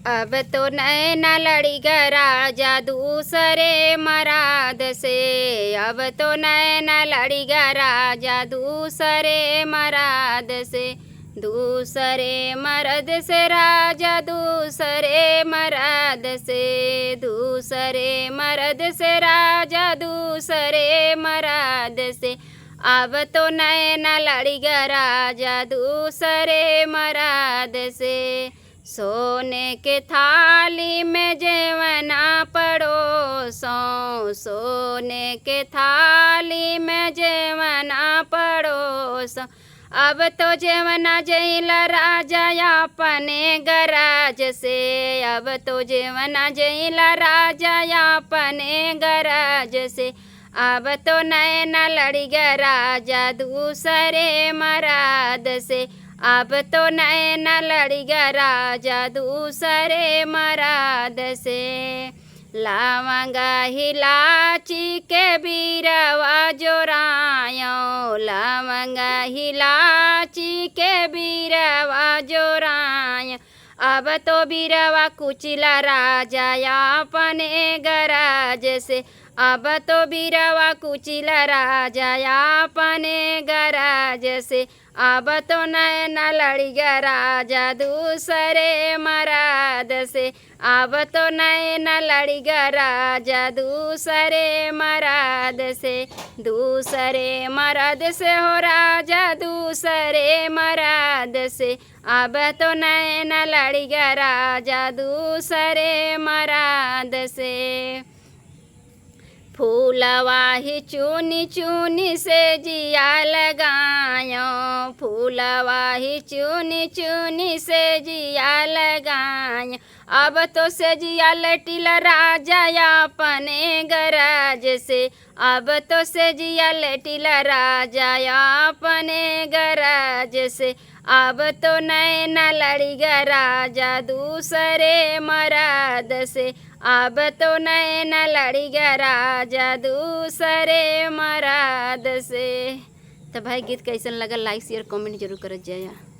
अब तो नैना लड़ी गा राजा दूसरे मराद से। अब तो नैना लड़ी गा राजा दूसरे मराद से। दूसरे मर्द से राजा दूसरे मराद से। दूसरे मर्द से राजा दूसरे मराद से। अब तो नैना लड़ी गा राजा दूसरे मराद से। सोने के थाली में जेवना पड़ोसों। सोने के थाली में जेवना पड़ोसों। अब तो जेवना जैला राजा अपने गराज से। अब तो जेवना जैला राजा अपने गराज से। अब तो नैना लड़ी गा राजा दूसरे मराद से। अब तो नैना लड़ी गा राजा दूसरे मराद से। लवंगा हिलाची के बीरवा जोरायो। लवंगा हिलाची के बीरवा जोरायो। अब तो बीरवा कुचिला राजा अपने गराज से। अब तो बीरवा कुचिला राजा अपने गराज से। अब तो नैना लड़ी गा राजा दूसरे मराद से। अब तो नैना लड़ी गा राजा दूसरे मराद से। दूसरे मराद से हो राजा दूसरे मराद से। अब तो नैना लड़ी गा राजा दूसरे मराद से। फूलवा ही चुनी चुनी से जिया लगायो। फूलवा ही चुनी चुनी से जिया लगायो। अब तो से जिया लटिला राजा अपने गराज से। अब तो से जिया लटिला राजा अपने गराज से। अब तो नैना लड़ी गा राजा दूसरे मराद से। अब तो नैना लड़ी गा राजा दूसरे मराद से। तो भाई गीत कैसन लगा लाइक शेयर कमेंट जरूर करत जाया।